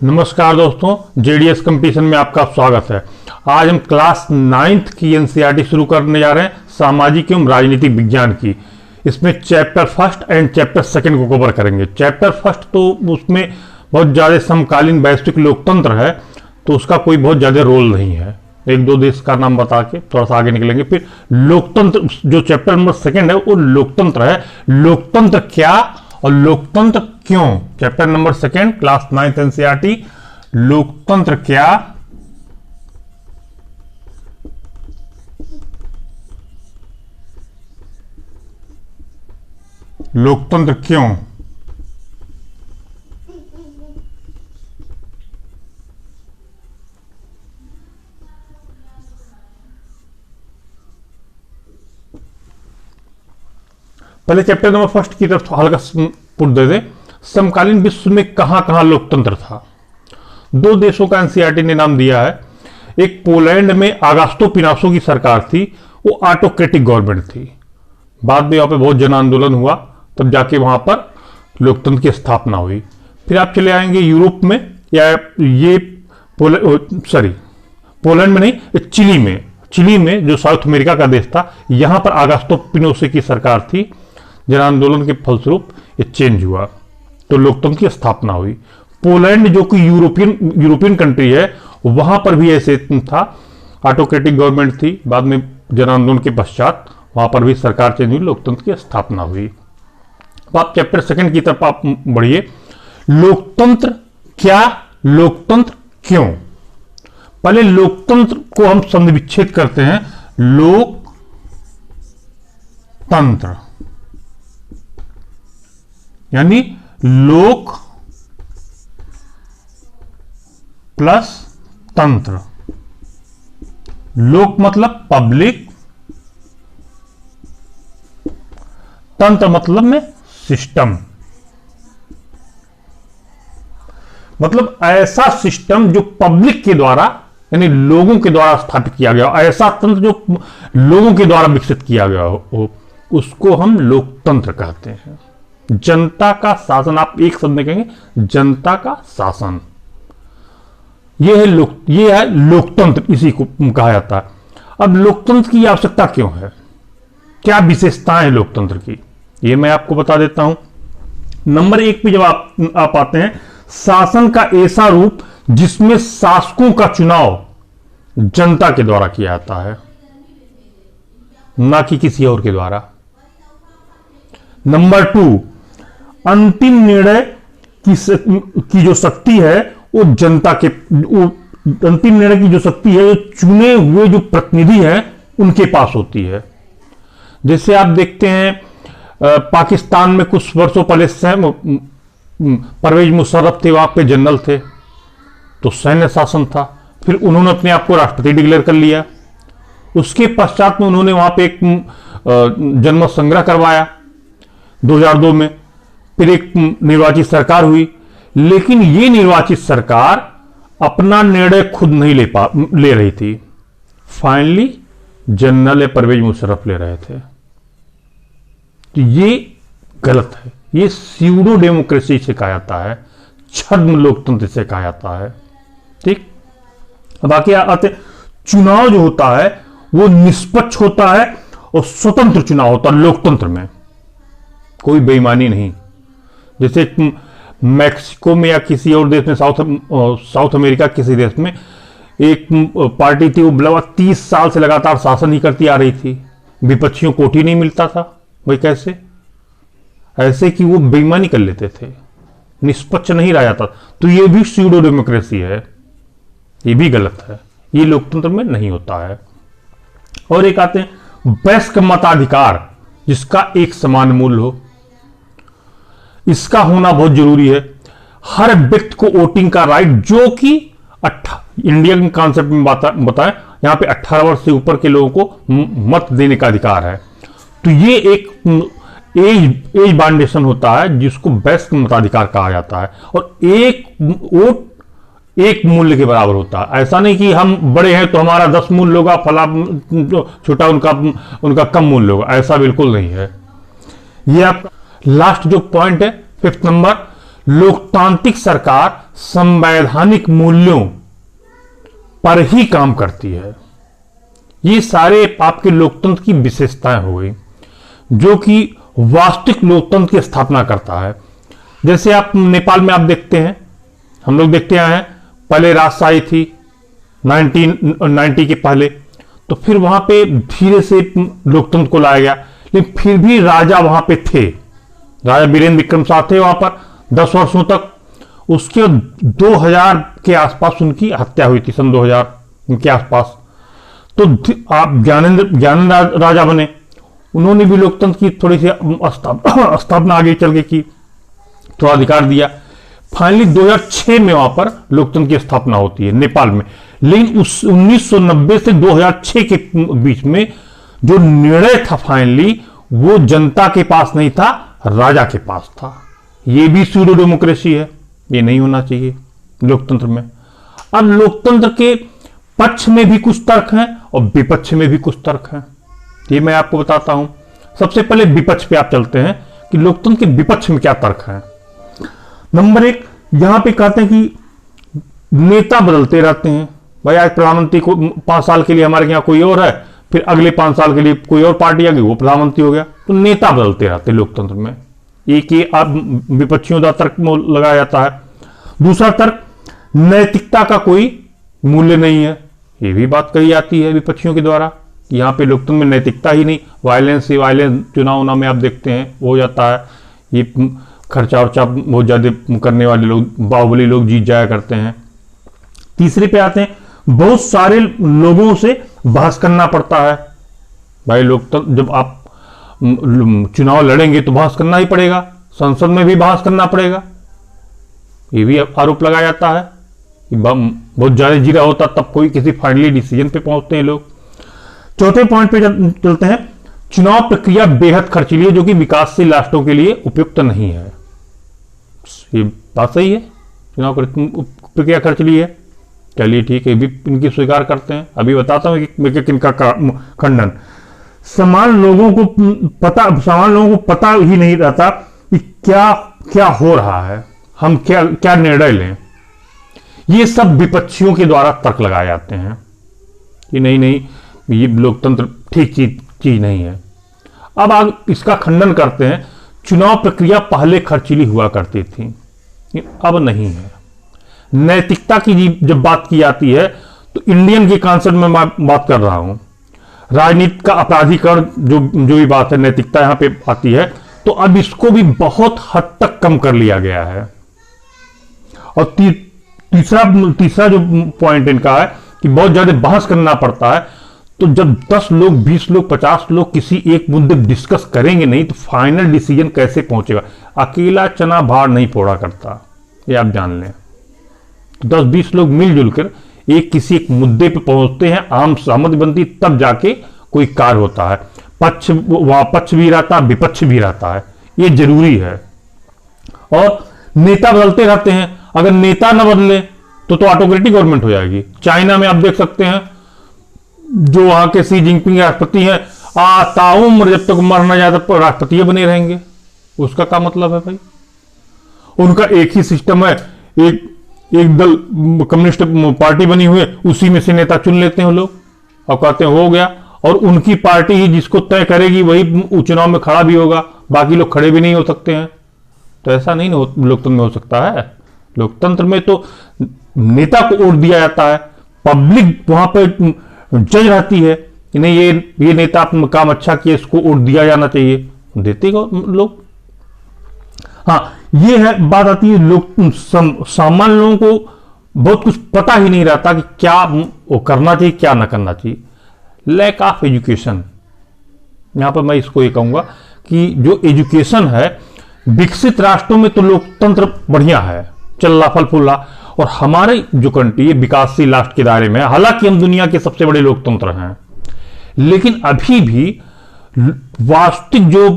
नमस्कार दोस्तों, JDS competition में आपका स्वागत है। आज हम क्लास 9th की एनसीईआरटी शुरू करने जा रहे हैं, सामाजिक एवं राजनीतिक विज्ञान की। इसमें chapter first and chapter second को कवर करेंगे। चैप्टर फर्स्ट तो उसमें बहुत ज़्यादा समकालीन वैश्विक लोकतंत्र है, तो उसका कोई बहुत ज़्यादा रोल नहीं है। एक दो देश का नाम बता के थोड़ा सा आगे निकलेंगे। फिर लोकतंत्र, जो चैप्टर नंबर सेकंड है वो लोकतंत्र है। लोकतंत्र क्या और लोकतंत्र क्यों, chapter number second, class 9th NCERT. लोकतंत्र क्या, लोकतंत्र क्यों। पहले चैप्टर नंबर फर्स्ट की तरफ हल्का पुट दे दे। समकालीन विश्व में कहां कहां लोकतंत्र था। दो देशों का एनसीईआरटी ने नाम दिया है। एक पोलैंड में आगास्तो पिनासो की सरकार थी, वो ऑटोक्रेटिक गवर्नमेंट थी। बाद में वहां पे बहुत जन आंदोलन हुआ, तब जाके वहां पर लोकतंत्र की स्थापना हुई। फिर आप चले आएंगे यूरोप में, या ये पोलैंड में नहीं, चिली में जो साउथ अमेरिका का देश था, यहां पर आगास्तो पिनोसे की सरकार थी। जन आंदोलन के फलस्वरूप ये चेंज हुआ, तो लोकतंत्र की स्थापना हुई। पोलैंड जो कि यूरोपियन कंट्री है, वहां पर भी ऐसे था, ऑटोक्रेटिक गवर्नमेंट थी। बाद में जन आंदोलन के पश्चात वहां पर भी सरकार चेंज हुई, लोकतंत्र की स्थापना हुई। अब आप चैप्टर सेकंड की तरफ आप बढ़िए। लोकतंत्र क्या, लोकतंत्र क्यों। पहले लोकतंत्र को हम संधि विच्छेद करते हैं। लोकतंत्र यानी लोक प्लस तंत्र। लोक मतलब पब्लिक, तंत्र मतलब में सिस्टम, मतलब ऐसा सिस्टम जो पब्लिक के द्वारा यानी लोगों के द्वारा स्थापित किया गया हो, ऐसा तंत्र जो लोगों के द्वारा विकसित किया गया हो, उसको हम लोकतंत्र कहते हैं। जनता का शासन, आप एक शब्द में कहेंगे जनता का शासन, यह है लोकतंत्र, इसी को कहा जाता है। अब लोकतंत्र की आवश्यकता क्यों है, क्या विशेषताएं हैं लोकतंत्र की, यह मैं आपको बता देता हूं। नंबर 1 पे जब आप आते हैं, शासन का ऐसा रूप जिसमें शासकों का चुनाव जनता के द्वारा किया जाता है, ना कि किसी और के द्वारा। नंबर 2, अंतिम निर्णय की जो शक्ति है वो जनता के, अंतिम निर्णय की जो शक्ति है वो चुने हुए जो प्रतिनिधि हैं उनके पास होती है। जैसे आप देखते हैं पाकिस्तान में कुछ वर्षों पहले परवेज मुशर्रफ थे, वहां पे जनरल थे, तो सैन्य शासन था। फिर उन्होंने अपने आप को राष्ट्रपति डिक्लेयर कर लिया। उसके पश्चात में उन्होंने वहां पे एक जनमत संग्रह करवाया 2002 में। फिर एक निर्वाचित सरकार हुई, लेकिन ये निर्वाचित सरकार अपना निर्णय खुद नहीं ले रही थी। फाइनली जनरल परवेज मुशर्रफ ले रहे थे। तो ये गलत है, ये स्यूडो डेमोक्रेसी से कहा जाता है, छद्म लोकतंत्र से कहा जाता है। ठीक, बाकी आते, चुनाव जो होता है वो निष्पक्ष होता है और स्वतंत्र चुनाव होता है लोकतंत्र में, कोई बेईमानी नहीं। जैसे मैक्सिको में या किसी और देश में, साउथ अमेरिका किसी देश में एक पार्टी थी, वो 30 साल से लगातार शासन ही करती आ रही थी, विपक्षियों को वोट ही नहीं मिलता था। भाई कैसे, ऐसे कि वो बेईमानी कर लेते थे, निष्पक्ष नहीं रहा जाता। तो ये भी स्यूडो डेमोक्रेसी है, ये भी गलत है, ये लोकतंत्र में नहीं होता है। और एक आते हैं वयस्क मताधिकार, जिसका एक समान मूल्य हो, इसका होना बहुत जरूरी है। हर व्यक्ति को वोटिंग का राइट, जो कि इंडियन कॉन्सेप्ट में बताएं, यहां पे 18 वर्ष से ऊपर के लोगों को मत देने का अधिकार है। तो ये एक एज बाउंडेशन होता है, जिसको वयस्क मताधिकार कहा जाता है। और एक वोट एक मूल्य के बराबर होता है। ऐसा नहीं कि हम बड़े हैं तो हमारा 10 मूल्य होगा, फला छोटा उनका कम मूल्य होगा, ऐसा बिल्कुल नहीं है। ये आप लास्ट जो पॉइंट है 5th नंबर, लोकतांत्रिक सरकार संवैधानिक मूल्यों पर ही काम करती है। ये सारे आपके लोकतंत्र की विशेषताएं हो गई जो कि वास्तविक लोकतंत्र की स्थापना करता है। जैसे आप नेपाल में आप देखते हैं, हम लोग देखते आए हैं, पहले राजशाही थी 1990 के पहले, तो फिर वहां पे धीरे से लोकतंत्र को लाया गया, लेकिन फिर भी राजा वहां पे थे। राजा वीरेंद्र विक्रम शाह थे वहां पर 10 वर्षों तक। उसके 2000 के आसपास उनकी हत्या हुई थी, सन 2000 के आसपास। तो आप ज्ञानेंद्र राजा बने, उन्होंने भी लोकतंत्र की थोड़ी सी स्थापना आगे चल के की, थोड़ा अधिकार दिया। फाइनली 2006 में वहां पर लोकतंत्र की स्थापना होती है नेपाल में। लेकिन उस 1990 से 2006 के बीच में जो निर्णय था फाइनली, वो जनता के पास नहीं था, राजा के पास था। ये भी सूडो डेमोक्रेसी है, ये नहीं होना चाहिए लोकतंत्र में। अब लोकतंत्र के पक्ष में भी कुछ तर्क हैं और विपक्ष में भी कुछ तर्क हैं, ये मैं आपको बताता हूं। सबसे पहले विपक्ष पे आप चलते हैं कि लोकतंत्र के विपक्ष में क्या तर्क हैं। नंबर 1, यहां पे कहते हैं कि नेता बदलते रहते हैं। भाई आज प्रधानमंत्री को 5 साल के लिए हमारे यहाँ कोई और है, फिर अगले 5 साल के लिए कोई और पार्टी आ गई, वो प्रधानमंत्री हो गया। तो नेता बदलते रहते हैं लोकतंत्र में, एक ये आप विपक्षियों का तर्क लगाया जाता है। दूसरा तर्क, नैतिकता का कोई मूल्य नहीं है, ये भी बात कही जाती है विपक्षियों के द्वारा। यहाँ पे लोकतंत्र में नैतिकता ही नहीं, वायलेंस ही वायलेंस, चुनाव में आप देखते हैं वो हो जाता है। ये खर्चा वर्चा बहुत ज्यादा करने वाले लोग, बाहुबली लोग जीत जाया करते हैं। तीसरे पे आते हैं, बहुत सारे लोगों से बहस करना पड़ता है। भाई लोकतंत्र, जब आप चुनाव लड़ेंगे तो बहस करना ही पड़ेगा, संसद में भी बहस करना पड़ेगा, ये भी आरोप लगाया जाता है कि बहुत ज्यादा जीरा होता तब कोई किसी फाइनली डिसीजन पे पहुंचते हैं लोग। चौथे पॉइंट पे चलते हैं, चुनाव प्रक्रिया बेहद खर्चीली है जो कि विकासशील राष्ट्रों के लिए उपयुक्त नहीं है। ये बात सही है, चुनाव प्रक्रिया खर्चीली है, चलिए ठीक है, भी इनकी स्वीकार करते हैं। अभी बताता हूं कि किनका खंडन। सामान्य लोगों को पता ही नहीं रहता कि क्या हो रहा है, हम क्या निर्णय लें। ये सब विपक्षियों के द्वारा तर्क लगाए जाते हैं कि नहीं ये लोकतंत्र ठीक चीज नहीं है। अब आप इसका खंडन करते हैं, चुनाव प्रक्रिया पहले खर्चीली हुआ करती थी, अब नहीं है। नैतिकता की जब बात की जाती है तो इंडियन के कॉन्सेप्ट में मैं बात कर रहा हूं, राजनीति का अपराधीकरण जो भी बात है, नैतिकता यहां पे आती है, तो अब इसको भी बहुत हद तक कम कर लिया गया है। और तीसरा जो पॉइंट इनका है कि बहुत ज्यादा बहस करना पड़ता है। तो जब 10 लोग, 20 लोग, 50 लोग किसी एक मुद्दे डिस्कस करेंगे नहीं तो फाइनल डिसीजन कैसे पहुंचेगा। अकेला चना भार नहीं फोड़ा करता, ये आप जान लें। 10-20 लोग मिलजुल कर किसी एक मुद्दे पे पहुंचते हैं, आम सहमति बनती, तब जाके कोई कार्य होता है। वहां पक्ष भी रहता है, विपक्ष भी रहता है, ये जरूरी है। और नेता बदलते रहते हैं, अगर नेता न बदले तो ऑटोक्रेटिक गवर्नमेंट हो जाएगी। चाइना में आप देख सकते हैं, जो वहां के सी जिनपिंग राष्ट्रपति हैं, ताउम्र जब तक मर न जाए तब राष्ट्रपति बने रहेंगे। उसका क्या मतलब है भाई? उनका एक ही सिस्टम है, एक दल कम्युनिस्ट पार्टी बनी हुई है, उसी में से नेता चुन लेते हैं लोग और कहते हैं हो गया, और उनकी पार्टी ही जिसको तय करेगी वही चुनाव में खड़ा भी होगा, बाकी लोग खड़े भी नहीं हो सकते हैं। तो ऐसा नहीं लोकतंत्र में हो सकता है। लोकतंत्र में तो नेता को वोट दिया जाता है, पब्लिक वहां पर जज रहती है कि नहीं ये नेता अपना काम अच्छा किया, इसको वोट दिया जाना चाहिए, देते लोग। हाँ, ये है बात आती है, लोग सामान्य लोगों को बहुत कुछ पता ही नहीं रहता कि क्या वो करना चाहिए, क्या ना करना चाहिए। लैक ऑफ एजुकेशन, यहां पर मैं इसको ये कहूंगा कि जो एजुकेशन है, विकसित राष्ट्रों में तो लोकतंत्र बढ़िया है, चल रहा फल फूल रहा, और हमारे जो कंट्री है विकासशील राष्ट्र के दायरे में है। हालांकि हम दुनिया के सबसे बड़े लोकतंत्र हैं, लेकिन अभी भी वास्तविक जो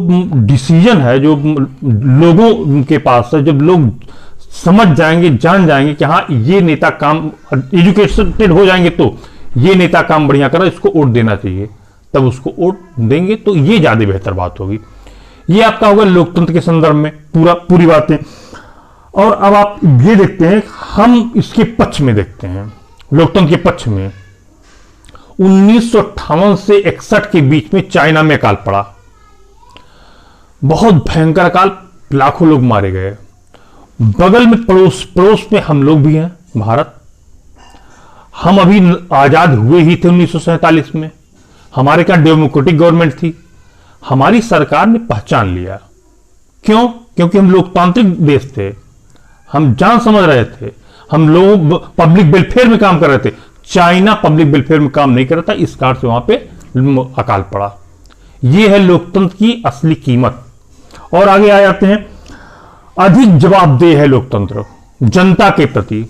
डिसीजन है, जो लोगों के पास है, जब लोग समझ जाएंगे, जान जाएंगे कि हाँ ये नेता काम, एजुकेटेड हो जाएंगे तो ये नेता काम बढ़िया कर रहा है, इसको वोट देना चाहिए, तब उसको वोट देंगे तो ये ज्यादा बेहतर बात होगी। ये आपका होगा लोकतंत्र के संदर्भ में पूरी बातें। और अब आप ये देखते हैं, हम इसके पक्ष में देखते हैं, लोकतंत्र के पक्ष में 1958 से 61 के बीच में चाइना में अकाल पड़ा, बहुत भयंकर अकाल, लाखों लोग मारे गए। बगल में पड़ोस में हम लोग भी हैं, भारत। हम अभी आजाद हुए ही थे 1947 में, हमारे क्या डेमोक्रेटिक गवर्नमेंट थी। हमारी सरकार ने पहचान लिया, क्यों? क्योंकि हम लोकतांत्रिक देश थे, हम जान समझ रहे थे, हम लोग पब्लिक वेलफेयर में काम कर रहे थे। चाइना पब्लिक वेलफेयर में काम नहीं कर रहा था, इस कारण से वहां पे अकाल पड़ा। यह है लोकतंत्र की असली कीमत। और आगे आ जाते हैं, अधिक जवाबदेह है लोकतंत्र जनता के प्रति।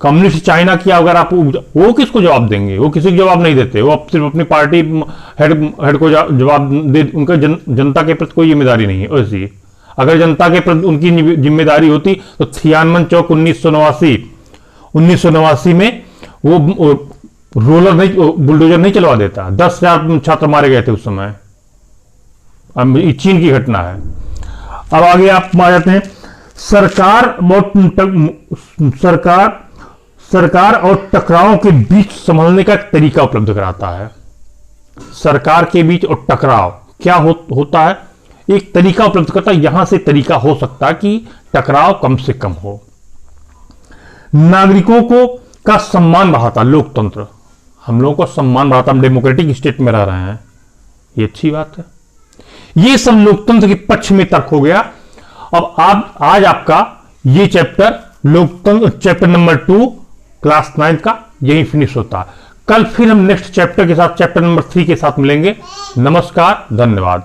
कम्युनिस्ट चाइना की अगर आप, वो किसको जवाब देंगे? वो किसी को जवाब नहीं देते, वो सिर्फ अपनी पार्टी हेड को जवाब दे, उनका जनता के प्रति कोई जिम्मेदारी नहीं है। वैसी अगर जनता के प्रति उनकी जिम्मेदारी होती तो थियानमन चौक 1989 में वो रोलर नहीं, बुलडोजर नहीं चलवा देता। 10,000 छात्र मारे गए थे उस समय। चीन की घटना है। अब आगे आप आ जाते हैं, सरकार और टकराव के बीच संभलने का तरीका उपलब्ध कराता है। सरकार के बीच और टकराव क्या होता है, एक तरीका उपलब्ध करता है। यहां से तरीका हो सकता है कि टकराव कम से कम हो। नागरिकों को का सम्मान बढ़ाता लोकतंत्र, हम लोगों को सम्मान बढ़ाता, हम डेमोक्रेटिक स्टेट में रह रहे हैं, ये अच्छी बात है। ये सब लोकतंत्र के पक्ष में तर्क हो गया। अब आज आपका ये चैप्टर लोकतंत्र चैप्टर नंबर 2 क्लास 9 का यही फिनिश होता है। कल फिर हम नेक्स्ट चैप्टर के साथ, चैप्टर नंबर 3 के साथ मिलेंगे। नमस्कार, धन्यवाद।